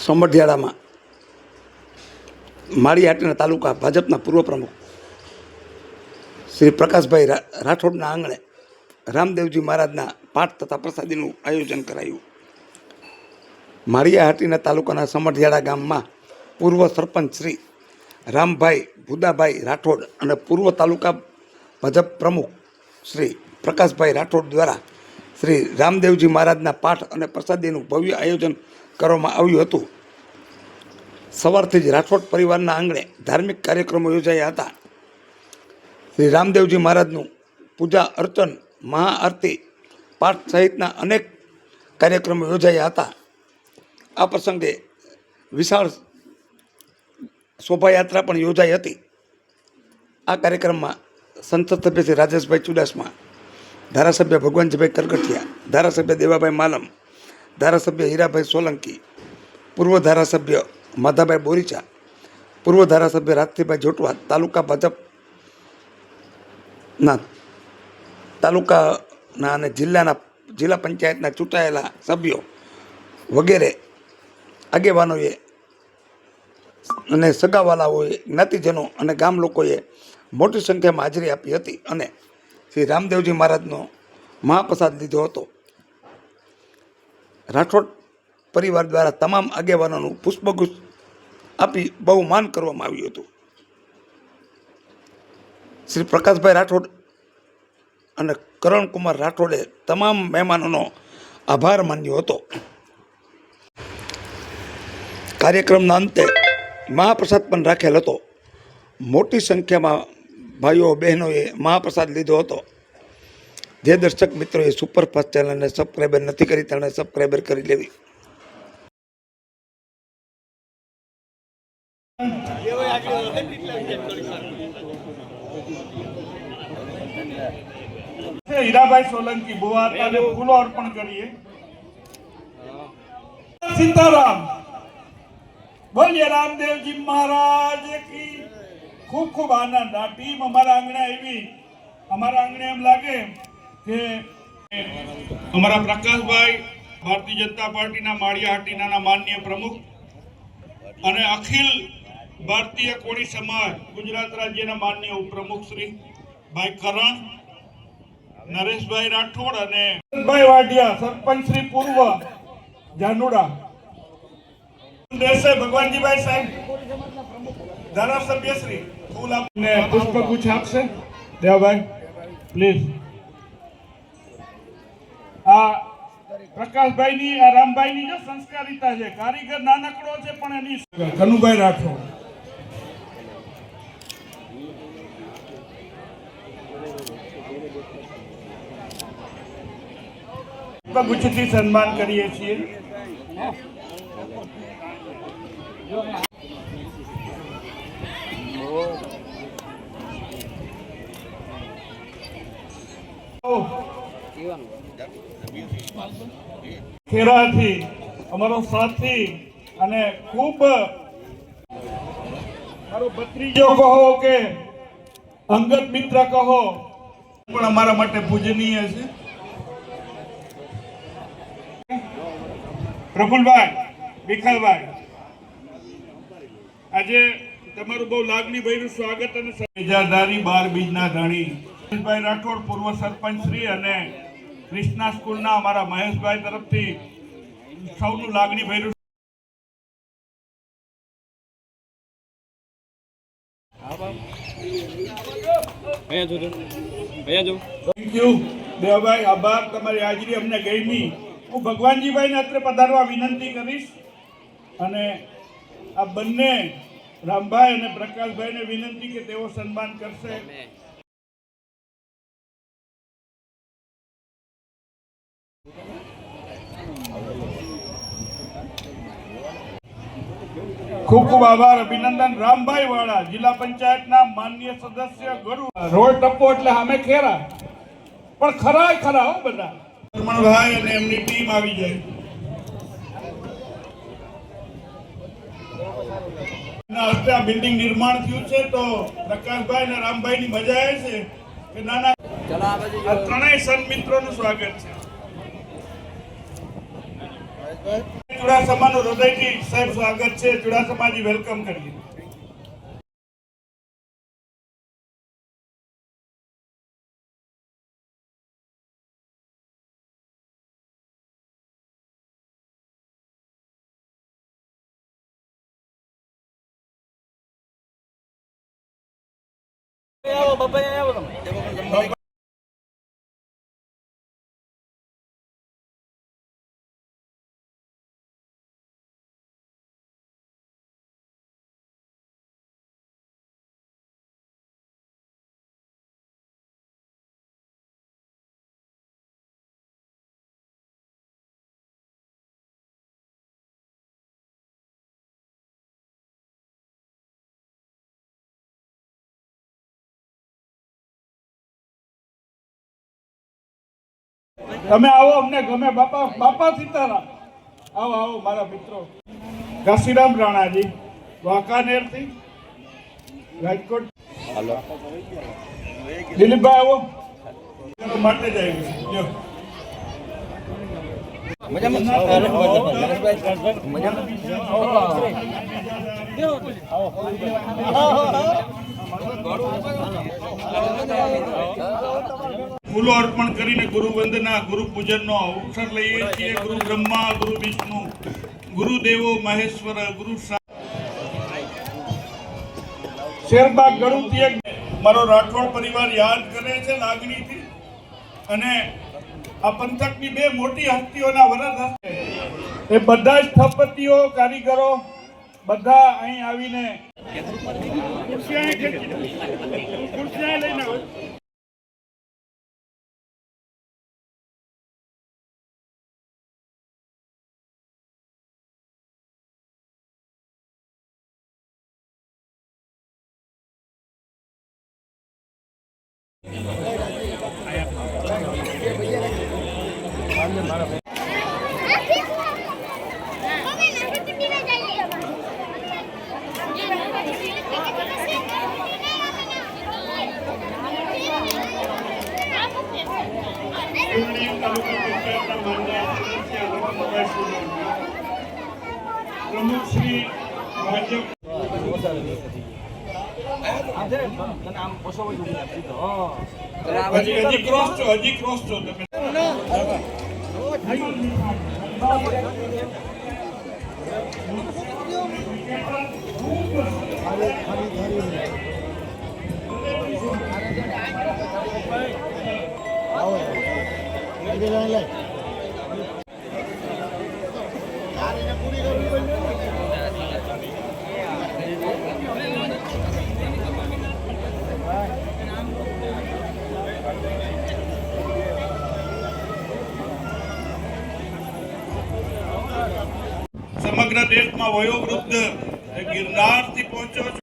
સોમઢિયાળામાં માળીહાટીના તાલુકા ભાજપના પૂર્વ પ્રમુખ શ્રી પ્રકાશભાઈ રાઠોડના આંગણે રામદેવજી મહારાજના પાઠ તથા પ્રસાદીનું આયોજન કરાયું. માળીહાટીના તાલુકાના સોમઢિયાળા ગામમાં પૂર્વ સરપંચ શ્રી રામભાઈ ભુદાભાઈ રાઠોડ અને પૂર્વ તાલુકા ભાજપ પ્રમુખ શ્રી પ્રકાશભાઈ રાઠોડ દ્વારા શ્રી રામદેવજી મહારાજના પાઠ અને પ્રસાદીનું ભવ્ય આયોજન કરવામાં આવ્યું હતું. સવારથી જ રાઠોડ પરિવારના આંગણે ધાર્મિક કાર્યક્રમો યોજાયા હતા. શ્રી રામદેવજી મહારાજનું પૂજા અર્ચન, મહાઆરતી, પાઠ સહિતના અનેક કાર્યક્રમો યોજાયા હતા. આ પ્રસંગે વિશાળ શોભાયાત્રા પણ યોજાઈ હતી. આ કાર્યક્રમમાં સંસદ સભ્ય શ્રી રાજેશભાઈ ચુડાસમા, ધારાસભ્ય ભગવાનજીભાઈ કરગઠિયા, ધારાસભ્ય દેવાભાઈ માલમ, ધારાસભ્ય હીરાભાઈ સોલંકી, પૂર્વ ધારાસભ્ય માધાભાઈ બોરીચા, પૂર્વ ધારાસભ્ય રાજસીભાઈ જોટવા, તાલુકાના અને જિલ્લા પંચાયતના ચૂંટાયેલા સભ્યો વગેરે આગેવાનોએ અને સગાવાલાઓએ, જ્ઞાતિજનો અને ગામ લોકોએ મોટી સંખ્યામાં હાજરી આપી હતી અને શ્રી રામદેવજી મહારાજનો મહાપ્રસાદ લીધો હતો. રાઠોડ પરિવાર દ્વારા તમામ આગેવાનોનું પુષ્પગુચ્છ આપી બહુ માન કરવામાં આવ્યું હતું. શ્રી પ્રકાશભાઈ રાઠોડ અને કરણકુમાર રાઠોડે તમામ મહેમાનોનો આભાર માન્યો હતો. કાર્યક્રમના અંતે મહાપ્રસાદ પણ રાખેલ હતો. મોટી સંખ્યામાં ભાઈઓ બહેનોએ મહાપ્રસાદ લીધો હતો. જે દર્શક મિત્રોએ સુપરફાસ્ટ ચેનલને સબસ્ક્રાઈબર નથી કરી તેણે સબસ્ક્રાઈબર કરી લેવી. હીરાભાઈ સોલંકી બુઆ તાને ફૂલો અર્પણ કરીએ. સીતારામ બોલીએ રામદેવજી મહારાજ કી. ખૂબ ખૂબ આનંદ. આ ટીમ અમારા આંગણે આવી. અમારા આંગણે એમ લાગે કે અમારા પ્રકાશભાઈ ભારતીય જનતા પાર્ટીના માળીહાટીના માનનીય પ્રમુખ અને અખિલ ભારતીય કોળી સમાજ ગુજરાત રાજ્યના માનનીય ઉપપ્રમુખ શ્રી ભાઈ કરણ નરેશભાઈ રાઠોડ અને ભાઈ વાડિયા સરપંચ શ્રી પૂર્વ જાનુડા દેશે ભગવાનજીભાઈ સાહેબ ધારાસભ્ય શ્રી ફૂલ આપને પુષ્પગુચ્છ આપશે. દેવાભાઈ પ્લીઝ. આ પ્રકાશભાઈની, આ રામભાઈની જો સંસ્કારિતા છે. કારીગર નાનકડો છે પણ એની કનુભાઈ રાઠોડ. પુષ્પગુચ્છથી સન્માન કરીએ છીએ. ખેરાથી અમારો સાથી અને ખૂબ મારો ભત્રીજો કહો કે અંગત મિત્ર કહો પણ અમારા માટે પૂજનીય છે. પ્રફુલભાઈ વિખાલભાઈ, આજે તમારું બહુ લાગણી ભર્યું સ્વાગત અને ઇજાદારી 12 બીજના ધણી મહેશભાઈ રાઠોડ પૂર્વ સરપંચ શ્રી અને ક્રિષ્ના સ્કૂલના અમારા મહેશભાઈ તરફથી સૌનું લાગણી ભર્યું. થેન્ક યુ દેવભાઈ, આભાર. તમારી હાજરી અમને ગમી. હું ભગવાનજીભાઈને અત્રે પધારવા વિનંતી કરીશ અને આ બંને રામભાઈ અને પ્રકાશભાઈને વિનંતી કે તેઓ સન્માન કરશે. ખૂબ ખૂબ આભાર, અભિનંદન. રામભાઈ વાળા જિલ્લા પંચાયતના માનનીય સદસ્ય ગરુ. રોડ ટપ્પો એટલે સામે ખેરા પણ ખરા ખરા હો બધા. રમણભાઈ અને એમની ટીમ આવી જાય. હસ્તે આ બિલ્ડિંગ નિર્માણ થયું છે તો પ્રકાશભાઈ અને રામભાઈ ની મજા આવે છે કે નાના આ ત્રણેય સન્મિત્રોનું સ્વાગત છે. ચુડાસમાનું હૃદયથી સાહેબ સ્વાગત છે. ચુડાસમાજી વેલકમ કરીએ. તમે આવો, અમને ગમે. બાપા બાપા સીતારામ. આવો આવો મારા મિત્રો. ઘાસીરામ રાણાજી વાંકાનેરથી રાજકોટ. દિલીપભાઈ આવો. માટે જ આવી ફૂલો અર્પણ કરીને ગુરુ વંદના ગુરુ પૂજનનો અવસર લઈએ છીએ. ગુરુ બ્રહ્મા, ગુરુ વિષ્ણુ, ગુરુદેવો મહેશ્વર, ગુરુ શેરબાગ ગળુતિયક મારો રાઠોડ પરિવાર યાદ કરે છે લાગણીથી. અને આ પંથકની બે મોટી હસ્તીઓના વરદ હસ્તે એ બધા જ સ્થપતિઓ, કારીગરો બધા અહીં આવીને ખુરશીયા લઈને આવે. પ્રમુખ શ્રી ભાજપ હજી ક્રોસ છો તમે. સમગ્ર દેશમાં વયોવૃદ્ધ ગિરનારથી પહોંચ્યો છું.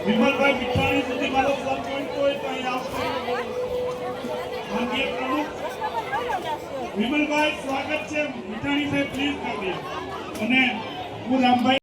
વિમલભાઈ મીઠાણી સુધી મારો સર પહોંચતો હોય તો અહીં આવશે. માનનીય પ્રમુખ વિમલભાઈ સ્વાગત છે. મીઠાણી સાહેબ પ્લીઝ કરી દે. અને હું રામભાઈ